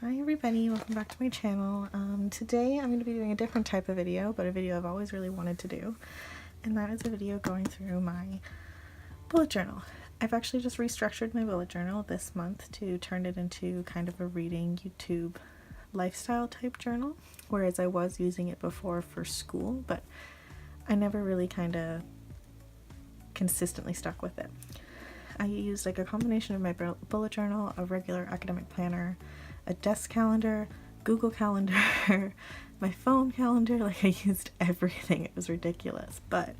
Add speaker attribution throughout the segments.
Speaker 1: Hi everybody, welcome back to my channel. Today I'm going to be doing a different type of video, but a video I've always really wanted to do, and that is a video going through my bullet journal. I've actually just restructured my bullet journal this month to turn it into kind of a reading YouTube lifestyle type journal, whereas I was using it before for school, but I never really kind of consistently stuck with it. I used like a combination of my bullet journal, a regular academic planner, a desk calendar, Google Calendar, my phone calendar. Like, I used everything. It was ridiculous, but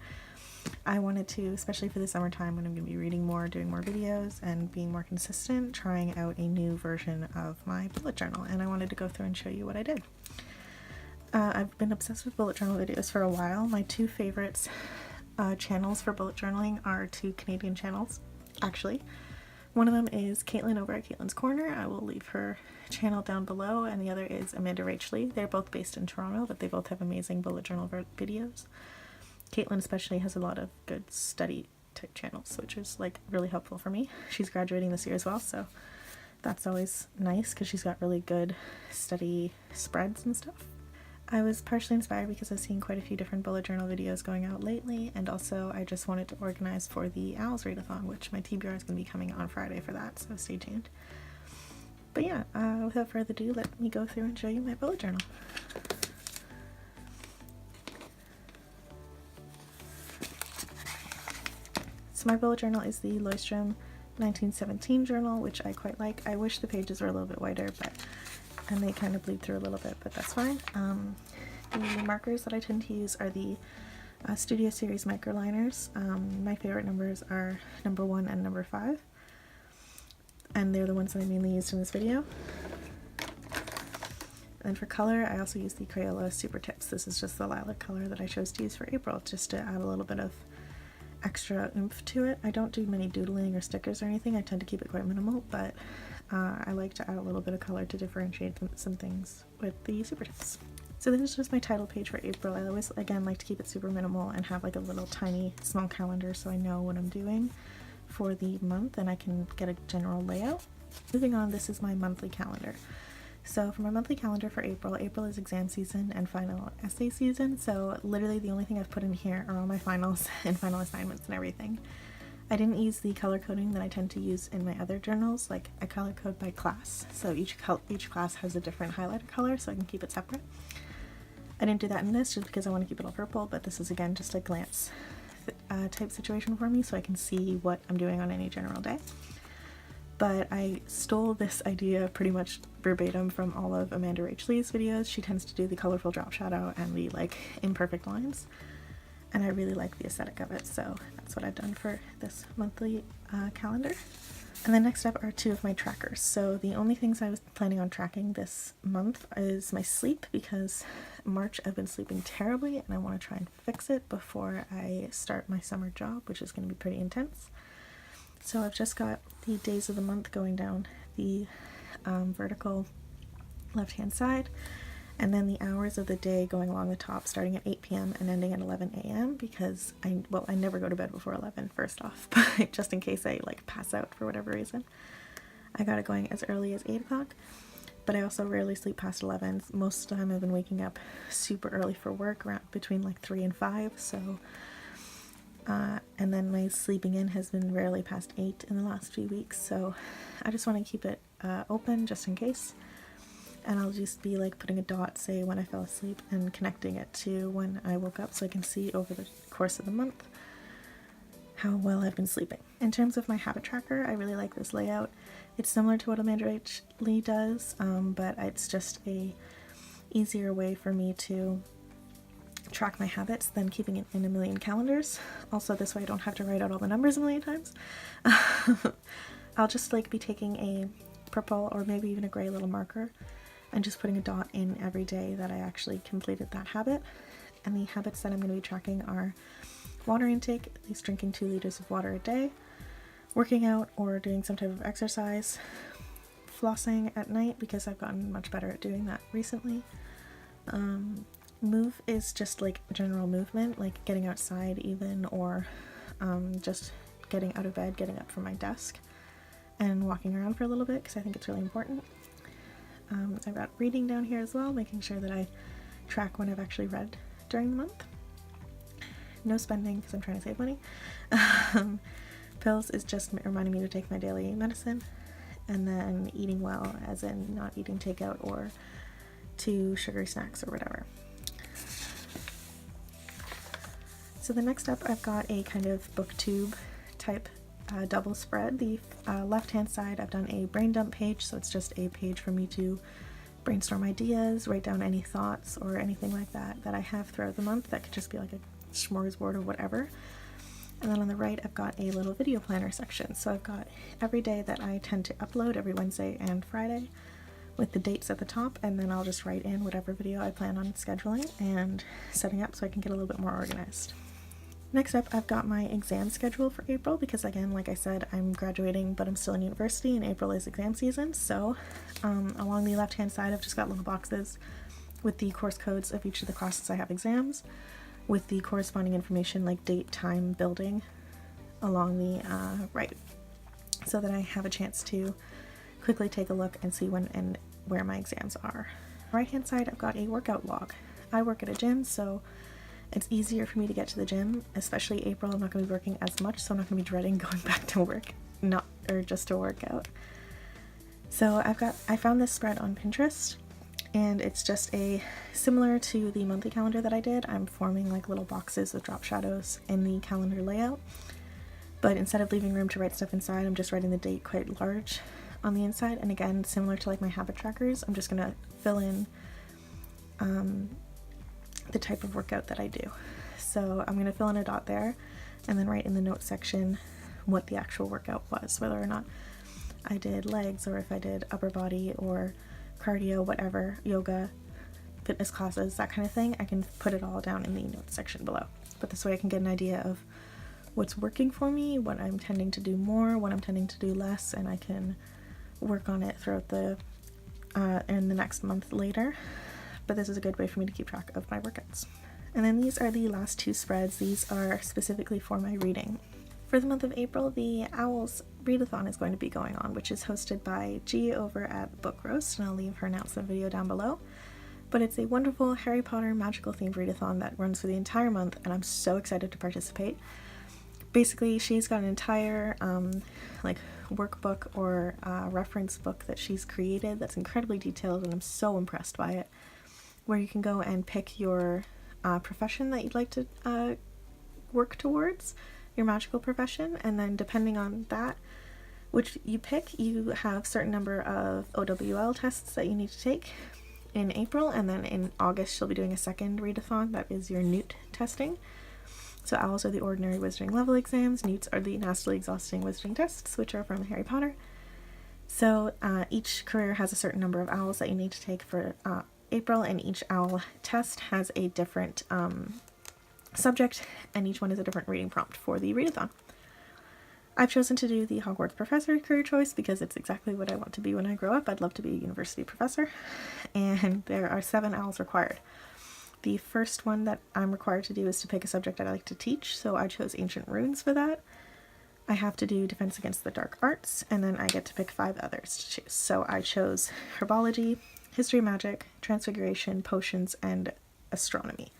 Speaker 1: I wanted to, especially for the summertime when I'm going to be reading more, doing more videos, and being more consistent, trying out a new version of my bullet journal, and I wanted to go through and show you what I did. I've been obsessed with bullet journal videos for a while. My two favorites channels for bullet journaling are two Canadian channels, actually. One of them is Caitlin over at Caitlin's Corner. I will leave her channel down below, and the other is Amanda Rachley. They're both based in Toronto, but they both have amazing bullet journal videos. Caitlin especially has a lot of good study type channels, which is like really helpful for me. She's graduating this year as well, so that's always nice because she's got really good study spreads and stuff. I was partially inspired because I've seen quite a few different bullet journal videos going out lately, and also I just wanted to organize for the Owls Readathon, which my TBR is going to be coming on Friday for that, so stay tuned. But yeah, without further ado, let me go through and show you my bullet journal. So my bullet journal is the Leuchtturm 1917 journal, which I quite like. I wish the pages were a little bit wider, and they kind of bleed through a little bit, but that's fine. The markers that I tend to use are the Studio Series microliners. My favorite numbers are number 1 and number 5, and they're the ones that I mainly used in this video. And for color, I also use the Crayola Super Tips. This is just the lilac color that I chose to use for April, just to add a little bit of extra oomph to it. I don't do many doodling or stickers or anything. I tend to keep it quite minimal, but I like to add a little bit of color to differentiate some things with the Super Tips. So this is just my title page for April. I always, again, like to keep it super minimal and have like a little tiny small calendar so I know what I'm doing for the month and I can get a general layout. Moving on, this is my monthly calendar. So for my monthly calendar for April, April is exam season and final essay season, so literally the only thing I've put in here are all my finals and final assignments and everything. I didn't use the color coding that I tend to use in my other journals. Like, I color code by class, so each class has a different highlighter color, so I can keep it separate. I didn't do that in this just because I want to keep it all purple, but this is again just a glance type situation for me so I can see what I'm doing on any general day. But I stole this idea pretty much verbatim from all of Amanda Rachley's videos. She tends to do the colorful drop shadow and the like imperfect lines, and I really like the aesthetic of it, so that's what I've done for this monthly calendar. And then next up are two of my trackers. So the only things I was planning on tracking this month is my sleep, because March I've been sleeping terribly and I want to try and fix it before I start my summer job, which is going to be pretty intense. So I've just got the days of the month going down the vertical left-hand side, and then the hours of the day going along the top, starting at 8 p.m. and ending at 11 a.m. because I never go to bed before 11, first off, but just in case I like pass out for whatever reason. I got it going as early as 8 o'clock, but I also rarely sleep past 11. Most of the time I've been waking up super early for work, around between like 3 and 5, so and then my sleeping in has been rarely past 8 in the last few weeks, so I just want to keep it open just in case. And I'll just be like putting a dot, say, when I fell asleep and connecting it to when I woke up so I can see over the course of the month how well I've been sleeping. In terms of my habit tracker, I really like this layout. It's similar to what Amanda Rachley does, but it's just a easier way for me to track my habits than keeping it in a million calendars. Also, this way I don't have to write out all the numbers a million times. I'll just like be taking a purple or maybe even a gray little marker and just putting a dot in every day that I actually completed that habit. And the habits that I'm going to be tracking are water intake, at least drinking 2 liters of water a day, working out or doing some type of exercise, flossing at night because I've gotten much better at doing that recently. Move is just like general movement, like getting outside even, or just getting out of bed, getting up from my desk and walking around for a little bit because I think it's really important. I've got reading down here as well, making sure that I track when I've actually read during the month. No spending because I'm trying to save money. Pills is just reminding me to take my daily medicine. And then eating well, as in not eating takeout or too sugary snacks or whatever. So the next up, I've got a kind of booktube type double spread. The left-hand side, I've done a brain dump page, so it's just a page for me to brainstorm ideas, write down any thoughts or anything like that that I have throughout the month. That could just be like a smorgasbord or whatever. And then on the right, I've got a little video planner section. So I've got every day that I tend to upload, every Wednesday and Friday, with the dates at the top, and then I'll just write in whatever video I plan on scheduling and setting up so I can get a little bit more organized. Next up, I've got my exam schedule for April because, again, like I said, I'm graduating, but I'm still in university, and April is exam season. So along the left-hand side, I've just got little boxes with the course codes of each of the classes I have exams, with the corresponding information like date, time, building along the right, so that I have a chance to quickly take a look and see when and where my exams are. Right-hand side, I've got a workout log. I work at a gym, so it's easier for me to get to the gym, especially April. I'm not going to be working as much, so I'm not going to be dreading going back to work, just to work out. So I found this spread on Pinterest, and it's just similar to the monthly calendar that I did. I'm forming like little boxes with drop shadows in the calendar layout, but instead of leaving room to write stuff inside, I'm just writing the date quite large on the inside. And again, similar to like my habit trackers, I'm just going to fill in the type of workout that I do. So I'm going to fill in a dot there and then write in the notes section what the actual workout was, whether or not I did legs or if I did upper body or cardio, whatever, yoga, fitness classes, that kind of thing. I can put it all down in the notes section below. But this way I can get an idea of what's working for me, what I'm tending to do more, what I'm tending to do less, and I can work on it throughout in the next month later. But this is a good way for me to keep track of my workouts. And then these are the last two spreads. These are specifically for my reading. For the month of April, the Owls Readathon is going to be going on, which is hosted by G over at Book Roast, and I'll leave her announcement video down below. But it's a wonderful Harry Potter magical themed readathon that runs for the entire month, and I'm so excited to participate. Basically, she's got an entire like workbook or reference book that she's created that's incredibly detailed, and I'm so impressed by it, where you can go and pick your profession that you'd like to work towards, your magical profession, and then depending on that, which you pick, you have a certain number of OWL tests that you need to take in April, and then in August she'll be doing a second readathon that is your Newt testing. So owls are the ordinary wizarding level exams, newts are the nastily exhausting wizarding tests, which are from Harry Potter. So each career has a certain number of owls that you need to take for April, and each owl test has a different subject, and each one is a different reading prompt for the readathon. I've chosen to do the Hogwarts professor career choice because it's exactly what I want to be when I grow up. I'd love to be a university professor, and there are 7 owls required. The first one that I'm required to do is to pick a subject I like to teach, so I chose ancient runes for that. I have to do defense against the dark arts, and then I get to pick 5 others to choose. So I chose herbology, history, magic, transfiguration, potions, and astronomy.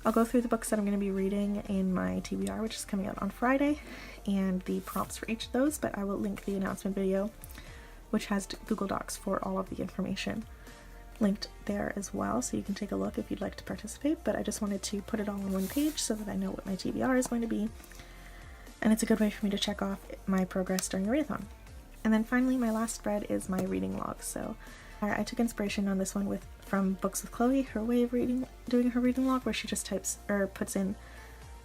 Speaker 1: I'll go through the books that I'm going to be reading in my TBR, which is coming out on Friday, and the prompts for each of those, but I will link the announcement video, which has Google Docs for all of the information linked there as well, so you can take a look if you'd like to participate. But I just wanted to put it all on one page so that I know what my TBR is going to be, and it's a good way for me to check off my progress during the readathon. And then finally, my last spread is my reading log. So I took inspiration on this one from Books with Chloe, her way of doing her reading log, where she just puts in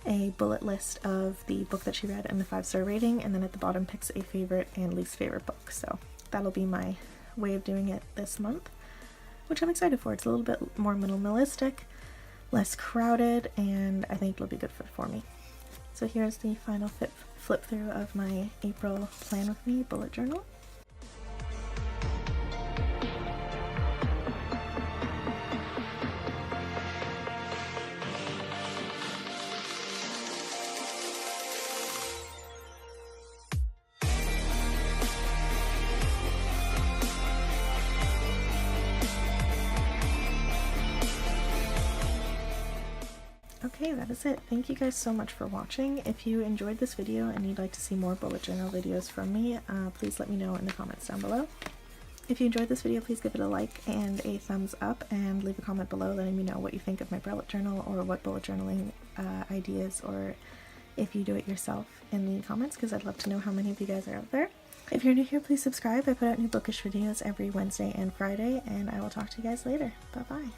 Speaker 1: a bullet list of the book that she read and the 5-star rating, and then at the bottom picks a favorite and least favorite book. So that'll be my way of doing it this month, which I'm excited for. It's a little bit more minimalistic, less crowded, and I think it'll be good for me. So here's the final flip through of my April Plan With Me bullet journal. Okay, that is it. Thank you guys so much for watching. If you enjoyed this video and you'd like to see more bullet journal videos from me, please let me know in the comments down below. If you enjoyed this video, please give it a like and a thumbs up, and leave a comment below letting me know what you think of my bullet journal, or what bullet journaling ideas, or if you do it yourself, in the comments, because I'd love to know how many of you guys are out there. If you're new here, please subscribe. I put out new bookish videos every Wednesday and Friday, and I will talk to you guys later. Bye bye.